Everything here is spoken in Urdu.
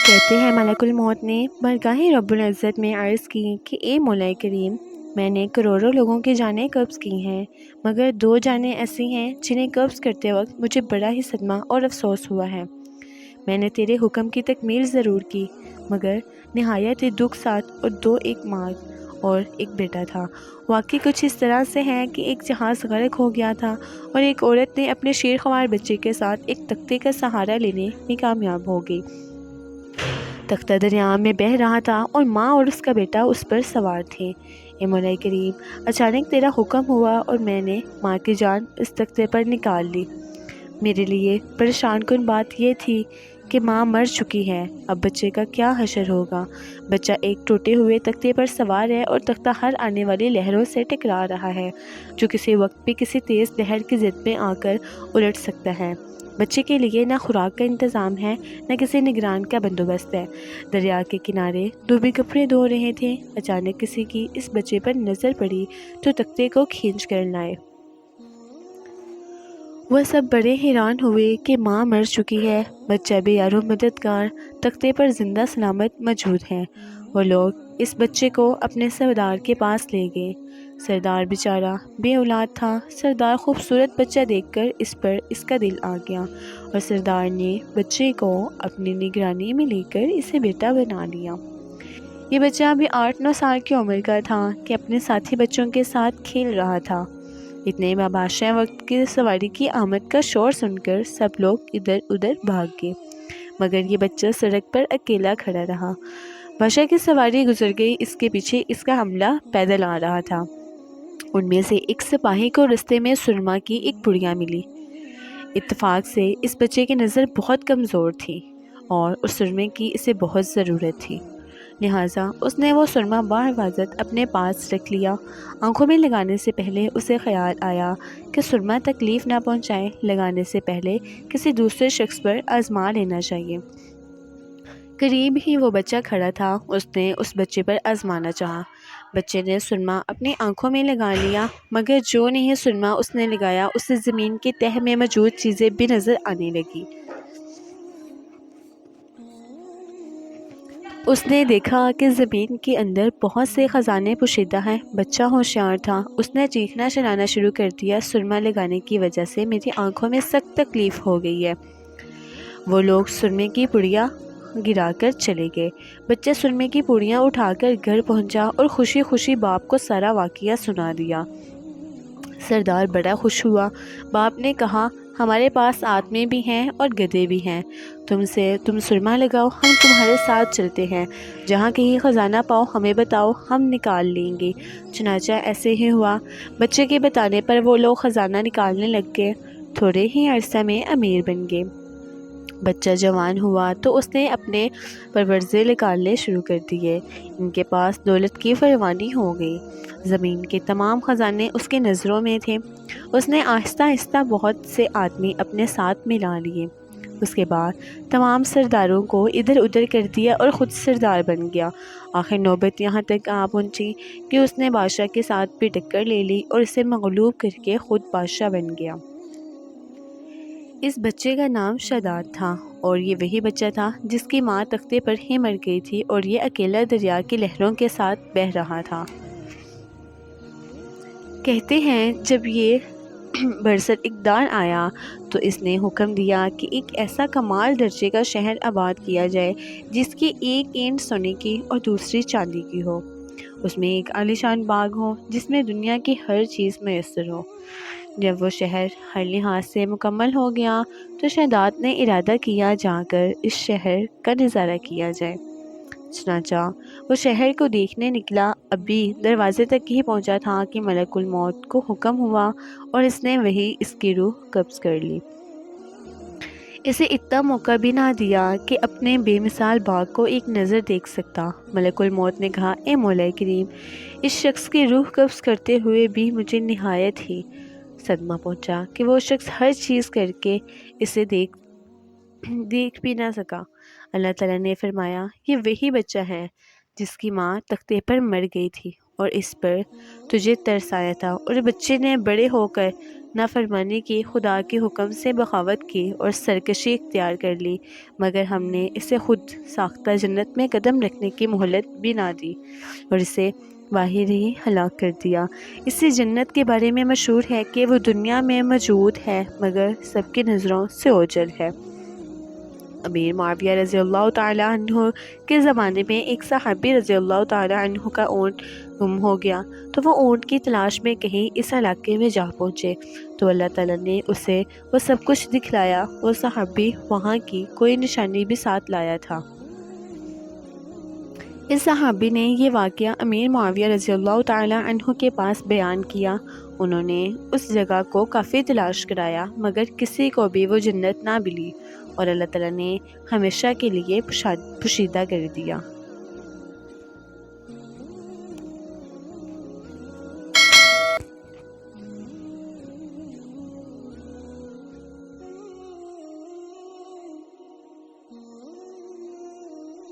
کہتے ہیں ملک الموت نے بارگاہ رب العزت میں عرض کی کہ اے مولا کریم، میں نے کروڑوں لوگوں کی جانیں قبض کی ہیں، مگر 2 جانیں ایسی ہیں جنہیں قبض کرتے وقت مجھے بڑا ہی صدمہ اور افسوس ہوا ہے۔ میں نے تیرے حکم کی تکمیل ضرور کی، مگر نہایت ہی دکھ ساتھ، اور 2 ایک ماں اور ایک بیٹا تھا۔ واقعی کچھ اس طرح سے ہے کہ ایک جہاز غرق ہو گیا تھا اور ایک عورت نے اپنے شیرخوار بچے کے ساتھ ایک تختے کا سہارا لینے میں کامیاب ہو گئی۔ تختہ دریا میں بہہ رہا تھا اور ماں اور اس کا بیٹا اس پر سوار تھے۔ اے مولا کریم، اچانک تیرا حکم ہوا اور میں نے ماں کی جان اس تختے پر نکال لی۔ میرے لیے پریشان کن بات یہ تھی کہ ماں مر چکی ہے، اب بچے کا کیا حشر ہوگا؟ بچہ ایک ٹوٹے ہوئے تختے پر سوار ہے اور تختہ ہر آنے والی لہروں سے ٹکرا رہا ہے، جو کسی وقت بھی کسی تیز لہر کی زد میں آ کر الٹ سکتا ہے۔ بچے کے لیے نہ خوراک کا انتظام ہے، نہ کسی نگران کا بندوبست ہے۔ دریا کے کنارے دھوبی کپڑے دھو رہے تھے، اچانک کسی کی اس بچے پر نظر پڑی تو تختے کو کھینچ کر لائے۔ وہ سب بڑے حیران ہوئے کہ ماں مر چکی ہے، بچہ بے یار و مددگار تختے پر زندہ سلامت موجود ہے۔ وہ لوگ اس بچے کو اپنے سردار کے پاس لے گئے۔ سردار بیچارہ بے اولاد تھا۔ سردار خوبصورت بچہ دیکھ کر اس پر اس کا دل آ گیا اور سردار نے بچے کو اپنی نگرانی میں لے کر اسے بیٹا بنا لیا۔ یہ بچہ ابھی 8-9 سال کی عمر کا تھا کہ اپنے ساتھی بچوں کے ساتھ کھیل رہا تھا۔ اتنے میں بادشاہ وقت کی سواری کی آمد کا شور سن کر سب لوگ ادھر ادھر بھاگ گئے، مگر یہ بچہ سڑک پر اکیلا کھڑا رہا۔ بادشاہ کی سواری گزر گئی، اس کے پیچھے اس کا حملہ پیدل آ رہا تھا۔ ان میں سے ایک سپاہی کو رستے میں سرما کی ایک پڑیا ملی۔ اتفاق سے اس بچے کی نظر بہت کمزور تھی اور اس سرمے کی اسے بہت ضرورت تھی، لہٰذا اس نے وہ سرما بحفاظت اپنے پاس رکھ لیا۔ آنکھوں میں لگانے سے پہلے اسے خیال آیا کہ سرما تکلیف نہ پہنچائے، لگانے سے پہلے کسی دوسرے شخص پر آزما لینا چاہیے۔ قریب ہی وہ بچہ کھڑا تھا، اس نے اس بچے پر آزمانا چاہا۔ بچے نے سرما اپنی آنکھوں میں لگا لیا، مگر جو نہیں سرما اس نے لگایا، اسے زمین کی تہہ میں موجود چیزیں بھی نظر آنے لگی۔ اس نے دیکھا کہ زمین کے اندر بہت سے خزانے پوشیدہ ہیں۔ بچہ ہوشیار تھا، اس نے چیخنا چلانا شروع کر دیا، سرما لگانے کی وجہ سے میری آنکھوں میں سخت تکلیف ہو گئی ہے۔ وہ لوگ سرمے کی پڑیا گرا کر چلے گئے۔ بچہ سرمے کی پڑیاں اٹھا کر گھر پہنچا اور خوشی خوشی باپ کو سارا واقعہ سنا دیا۔ سردار بڑا خوش ہوا۔ باپ نے کہا، ہمارے پاس آدمی بھی ہیں اور گدھے بھی ہیں، تم سرما لگاؤ، ہم تمہارے ساتھ چلتے ہیں، جہاں کہیں خزانہ پاؤ ہمیں بتاؤ، ہم نکال لیں گے۔ چنانچہ ایسے ہی ہوا۔ بچے کے بتانے پر وہ لوگ خزانہ نکالنے لگ گئے، تھوڑے ہی عرصہ میں امیر بن گئے۔ بچہ جوان ہوا تو اس نے اپنے پروزے نکالنے شروع کر دیے۔ ان کے پاس دولت کی فراوانی ہو گئی، زمین کے تمام خزانے اس کی نظروں میں تھے۔ اس نے آہستہ آہستہ بہت سے آدمی اپنے ساتھ ملا لیے۔ اس کے بعد تمام سرداروں کو ادھر ادھر کر دیا اور خود سردار بن گیا۔ آخر نوبت یہاں تک آ پہنچی کہ اس نے بادشاہ کے ساتھ بھی ٹکر لے لی اور اسے مغلوب کر کے خود بادشاہ بن گیا۔ اس بچے کا نام شاداد تھا، اور یہ وہی بچہ تھا جس کی ماں تختے پر ہی مر گئی تھی اور یہ اکیلا دریا کی لہروں کے ساتھ بہہ رہا تھا۔ کہتے ہیں جب یہ برسر اقتدار آیا تو اس نے حکم دیا کہ ایک ایسا کمال درجے کا شہر آباد کیا جائے جس کی ایک اینٹ سونے کی اور دوسری چاندی کی ہو۔ اس میں ایک عالیشان باغ ہو جس میں دنیا کی ہر چیز میسر ہو۔ جب وہ شہر ہر لحاظ سے مکمل ہو گیا تو شاداد نے ارادہ کیا جا کر اس شہر کا نظارہ کیا جائے۔ چنانچہ وہ شہر کو دیکھنے نکلا۔ ابھی دروازے تک ہی پہنچا تھا کہ ملک الموت کو حکم ہوا اور اس نے وہی اس کی روح قبض کر لی۔ اسے اتنا موقع بھی نہ دیا کہ اپنے بے مثال باغ کو ایک نظر دیکھ سکتا۔ ملک الموت نے کہا، اے مولا کریم، اس شخص کی روح قبض کرتے ہوئے بھی مجھے نہایت ہی صدمہ پہنچا کہ وہ شخص ہر چیز کر کے اسے دیکھ بھی نہ سکا۔ اللہ تعالیٰ نے فرمایا، یہ وہی بچہ ہے جس کی ماں تختے پر مر گئی تھی، اور اس پر تجھے ترس آیا تھا، اور بچے نے بڑے ہو کر نافرمانی کی، خدا کے حکم سے بغاوت کی اور سرکشی اختیار کر لی، مگر ہم نے اسے خود ساختہ جنت میں قدم رکھنے کی مہلت بھی نہ دی اور اسے باہر ہی ہلاک کر دیا۔ اسی جنت کے بارے میں مشہور ہے کہ وہ دنیا میں موجود ہے مگر سب کی نظروں سے اوجھل ہے۔ امیر معاویہ رضی اللہ تعالیٰ عنہ کے زمانے میں ایک صحابی رضی اللہ تعالیٰ عنہ کا اونٹ گم ہو گیا، تو وہ اونٹ کی تلاش میں کہیں اس علاقے میں جا پہنچے تو اللہ تعالیٰ نے اسے وہ سب کچھ دکھلایا۔ وہ صحابی وہاں کی کوئی نشانی بھی ساتھ لایا تھا۔ اس صحابی نے یہ واقعہ امیر معاویہ رضی اللہ تعالیٰ عنہ کے پاس بیان کیا۔ انہوں نے اس جگہ کو کافی تلاش کرایا مگر کسی کو بھی وہ جنت نہ ملی اور اللہ تعالیٰ نے ہمیشہ کے لیے پوشیدہ کر دیا۔